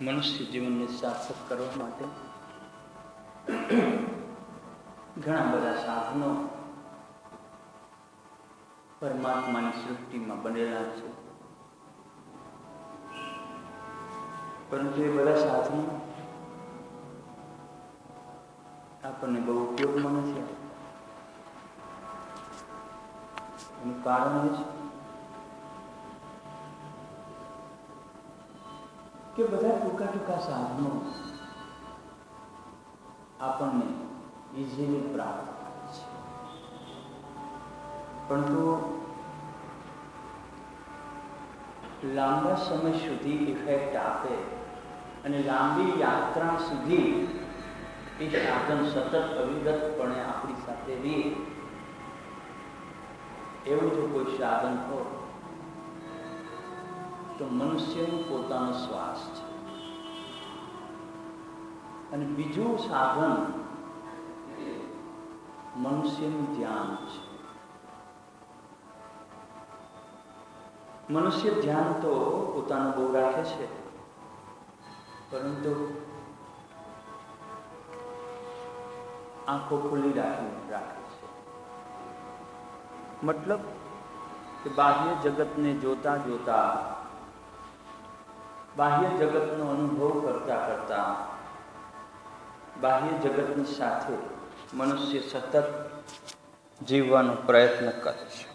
મનુષ્ય જીવનને સાર્થક કરવા માટે ઘણા બધા સાધનો પરમાત્માની સૃષ્ટિમાં બનેલા છે, પરંતુ એ બધા સાધનો આપણને બહુ ઉપયોગમાં નથી આવતા. એનું કારણ એ છે કે બધા ટૂંકા ટૂંકા સાધનો આપણને ઇઝીલી પ્રાપ્ત થાય છે, પરંતુ લાંબા સમય સુધી ઇફેક્ટ આપે અને લાંબી યાત્રા સુધી એ સાધન સતત અવિરતપણે આપણી સાથે રહે એવું જો કોઈ સાધન હોય તો મનુષ્યનું પોતાનો શ્વાસ છે. અને બીજું સાધન મનુષ્યનું ધ્યાન છે. મનુષ્ય ધ્યાન તો પોતાનું બહુ રાખે છે, પરંતુ આંખો ખુલ્લી રાખે છે. મતલબ કે બાહ્ય જગતને જોતા જોતા, બાહ્ય જગતનો અનુભવ કરતા કરતા, બાહ્ય જગતની સાથે મનુષ્ય સતત જીવવાનો પ્રયત્ન કરે છે.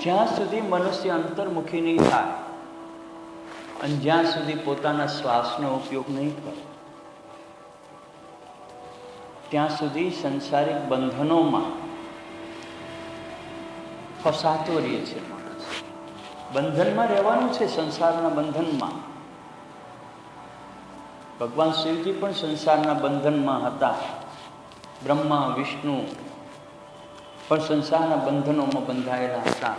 જ્યાં સુધી મનુષ્ય અંતર્મુખી નહીં થાય અને જ્યાં સુધી પોતાના શ્વાસનો ઉપયોગ નહીં કરે ત્યાં સુધી સંસારિક બંધનોમાં ફસાતો રહે છે. માણસ બંધનમાં રહેવાનું છે, સંસારના બંધનમાં. ભગવાન શિવજી પણ સંસારના બંધનમાં હતા, બ્રહ્મા વિષ્ણુ પણ સંસારના બંધનોમાં બંધાયેલા હતા,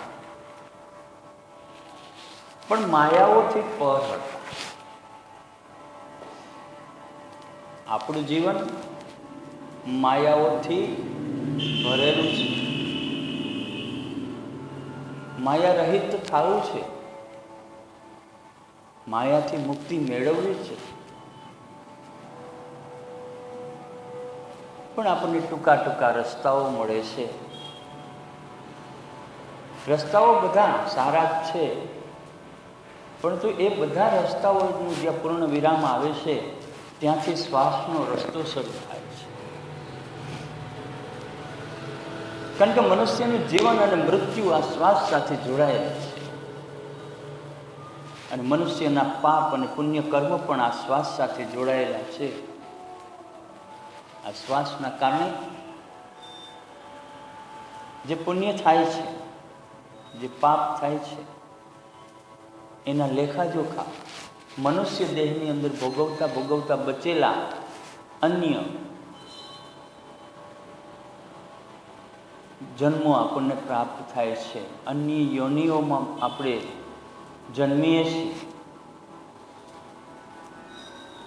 પણ માયાઓથી પર હતા. આપણું જીવન માયાઓથી ભરેલું છે. માયા રહિત થવું છે, માયાથી મુક્તિ મેળવવી છે, પણ આપણને ટૂંકા ટૂંકા રસ્તાઓ મળે છે. રસ્તાઓ બધા સારા જ છે, પરંતુ એ બધા રસ્તાઓનું જ્યાં પૂર્ણ વિરામ આવે છે ત્યાંથી શ્વાસનો રસ્તો શરૂ થાય છે. કારણ કે મનુષ્યનું જીવન અને મૃત્યુ આ શ્વાસ સાથે જોડાયેલા છે, અને મનુષ્યના પાપ અને પુણ્ય કર્મ પણ આ શ્વાસ સાથે જોડાયેલા છે. આ શ્વાસના કારણે જે પુણ્ય થાય છે, જે પાપ થાય છે, એના લેખાજોખા મનુષ્ય દેહની અંદર ભોગવતા ભોગવતા બચેલા અન્ય જન્મો આપણને પ્રાપ્ત થાય છે. અન્ય યોનિઓમાં આપણે જન્મીએ છીએ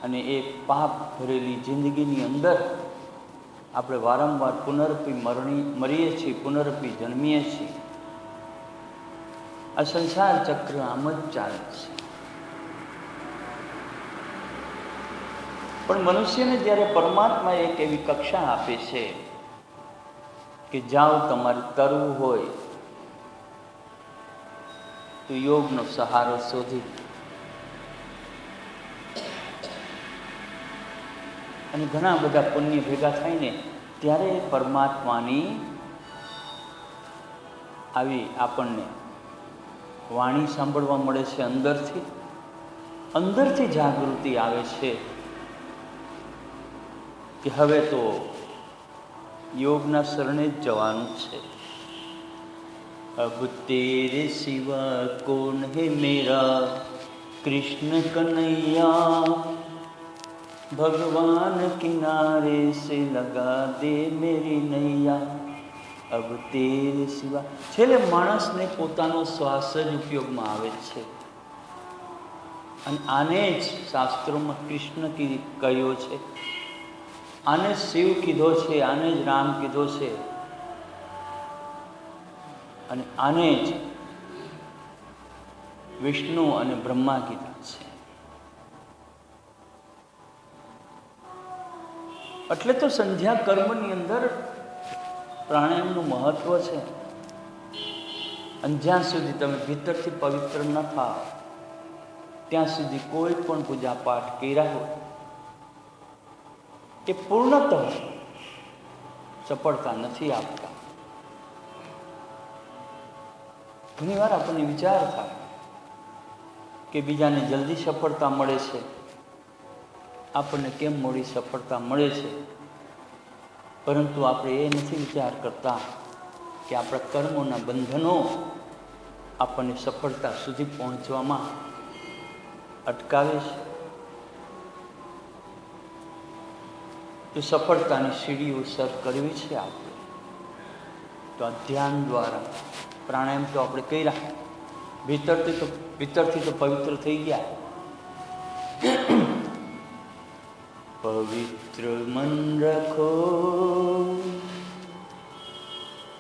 અને એ પાપ ભરેલી જિંદગીની અંદર આપણે વારંવાર પુનરપી મરીએ છીએ, પુનરપી જન્મીએ છીએ. આ સંસાર ચક્ર આમ જ ચાલે છે. પણ મનુષ્યને જ્યારે પરમાત્મા એક એવી કક્ષા આપે છે કે જાઓ, તમારે તરવું હોય તો યોગનો સહારો શોધી અને ઘણા બધા પુણ્ય ભેગા થઈને ત્યારે પરમાત્માની આવી આપણને વાણી સાંભળવા મળે છે. અંદરથી જાગૃતિ આવે છે કે હવે તો યોગના શરણે જ જવાનું છે. અબ તેરે સિવા કોન હે મેરા કૃષ્ણ કનૈયા, ભગવાન કિનારે સે લગા દે મેરી નૈયા. અબ તેરે સિવા, છેલ્લે માણસને પોતાનો શ્વાસ જ ઉપયોગમાં આવે છે. અને આને જ શાસ્ત્રોમાં કૃષ્ણ કહ્યો છે, આને જ શિવ કીધો છે, આને જ રામ કીધો છે. અને આને જ વિષ્ણુ અને બ્રહ્મા કીધા છે. એટલે તો સંધ્યા કર્મની અંદર પ્રાણાયામનું મહત્વ છે. અને જ્યાં સુધી તમે ભીતરથી પવિત્ર ન થાઓ ત્યાં સુધી કોઈ પણ પૂજા પાઠ કર્યા હોય એ પૂર્ણતઃ સફળતા નથી આપતા. ઘણી વાર આપણને વિચાર થાય કે બીજાને જલ્દી સફળતા મળે છે, આપણને કેમ મોડી સફળતા મળે છે. પરંતુ આપણે એ નથી વિચાર કરતા કે આપણા કર્મોના બંધનો આપણને સફળતા સુધી પહોંચવામાં અટકાવે છે. તો સફળતાની સીડીઓ સર કરવી છે આપણે, તો આ ધ્યાન દ્વારા પ્રાણાયામ તો આપણે કર્યા, ભીતરથી તો પવિત્ર થઈ ગયા. પવિત્ર મન રખો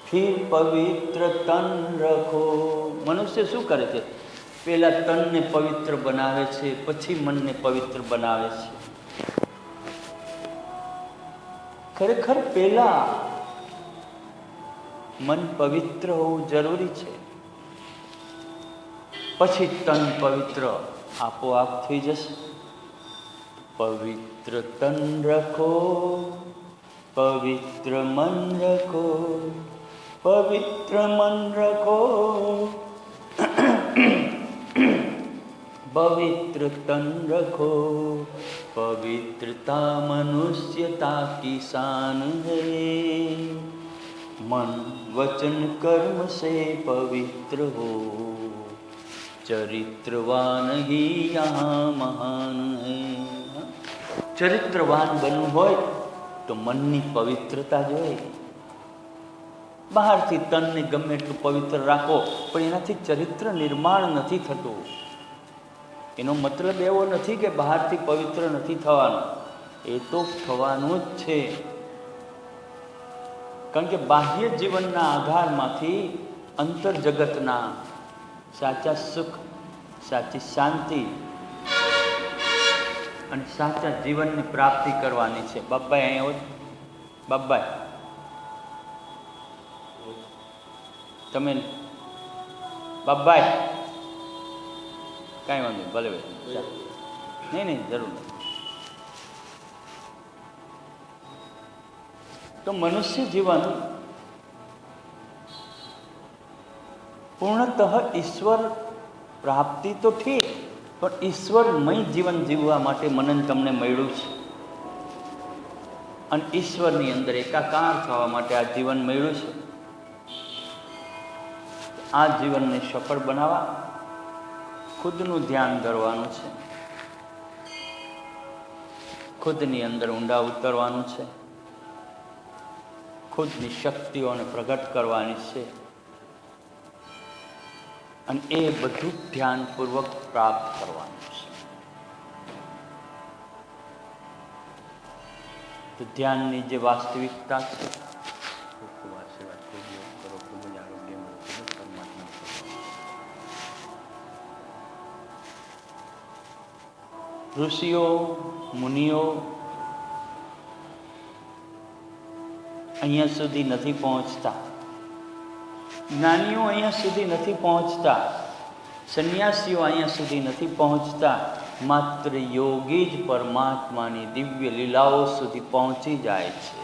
ફિર પવિત્ર તન રખો. મનુષ્ય શું કરે છે? પહેલા તનને પવિત્ર બનાવે છે, પછી મનને પવિત્ર બનાવે છે. ખરેખર પહેલા મન પવિત્ર હોવું જરૂરી છે, પછી તન પવિત્ર આપોઆપ થઈ જશે. પવિત્ર તન રખો પવિત્ર મન રખો, પવિત્ર મન રખો पवित्र तन रखो. पवित्रता मनुष्यता की शान है, मन वचन कर्म से पवित्र हो. चरित्रवान ही यहाँ महान है. चरित्रवान बनવું હોય તો મનની પવિત્રતા જોઈએ. બહારથી તનને ગમે એટલું પવિત્ર રાખો પણ એનાથી ચરિત્ર નિર્માણ નથી થતું. એનો મતલબ એવો નથી કે બહારથી પવિત્ર નથી થવાનું, એ તો થવાનું જ છે. કારણ કે બાહ્ય જીવનના આધારમાંથી અંતર જગતના સાચા સુખ, સાચી શાંતિ અને સાચા જીવનની પ્રાપ્તિ કરવાની છે. બાબાઈ અહીંયા હોય, બાબાઈ તમે બાબાઈ કાંઈ વાંધો ભલે ભાઈ, નહીં જરૂર નહીં. તો મનુષ્ય જીવન પૂર્ણતઃ ઈશ્વર પ્રાપ્તિ તો ઠીક, પણ ઈશ્વરમય જીવન જીવવા માટે મને તમને મળ્યું છે. અને ઈશ્વરની અંદર એકાકાર થવા માટે આ જીવન મળ્યું છે. આ જીવનને સફળ બનાવવા ખુદનું ધ્યાન કરવાનું છે, ખુદની અંદર ઊંડા ઉતરવાનું છે, ખુદની શક્તિઓને પ્રગટ કરવાની છે. અને એ બધું ધ્યાનપૂર્વક પ્રાપ્ત કરવાનું છે. તો ધ્યાનની જે વાસ્તવિકતા છે, ઋષિઓ મુનિઓ અહીંયા સુધી નથી પહોંચતા, જ્ઞાનીઓ અહીંયા સુધી નથી પહોંચતા, સંન્યાસીઓ અહીંયા સુધી નથી પહોંચતા. માત્ર યોગી જ પરમાત્માની દિવ્ય લીલાઓ સુધી પહોંચી જાય છે.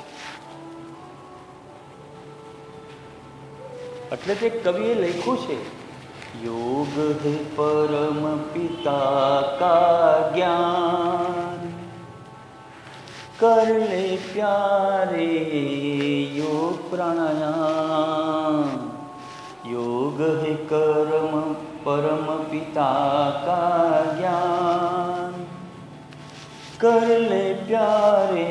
એટલે તે કવિએ લખ્યું છે, योग है परम पिता का ज्ञान, कर ले प्यारे योग प्राणायाम. योग है कर्म परम पिता का ज्ञान, कर ले प्यारे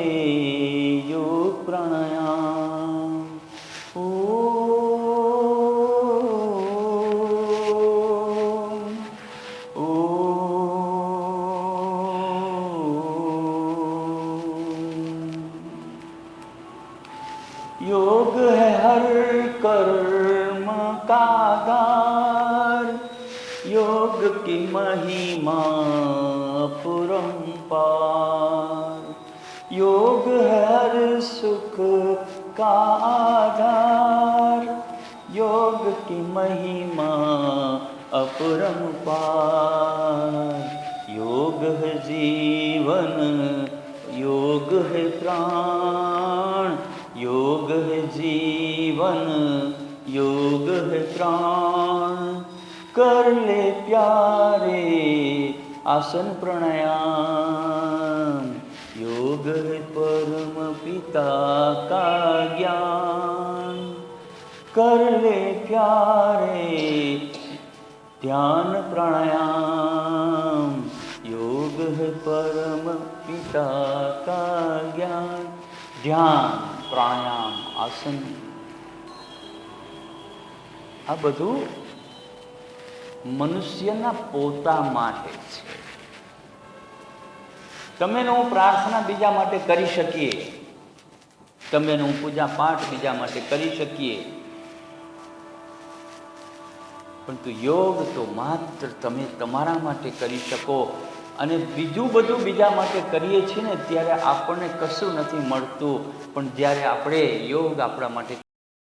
योग प्राणायाम. योग है हर कर्म का आधार, योग की महिमा अपरंपार। योग है हर सुख का आधार, योग की महिमा अपरंपार। योग है जीवन, योग है प्राण, योग है जीवन, योग है प्राण। कर ले प्यारे आसन प्राणायाम, योग है परम पिता का ज्ञान। कर ले प्यारे ध्यान प्राणायाम, योग है परम पिता का ज्ञान। ध्यान, प्राणायाम, આસન આ બધું મનુષ્યના પોતા માટે છે. તમે ને હું પ્રાર્થના બીજા માટે કરી શકીએ, તમે ને હું પૂજા પાઠ બીજા માટે કરી શકીએ, પરંતુ યોગ તો માત્ર તમે તમારા માટે કરી શકો. અને બીજું બધું બીજા માટે કરીએ છીએ ને ત્યારે આપણને કશું નથી મળતું, પણ જ્યારે આપણે યોગ આપણા માટે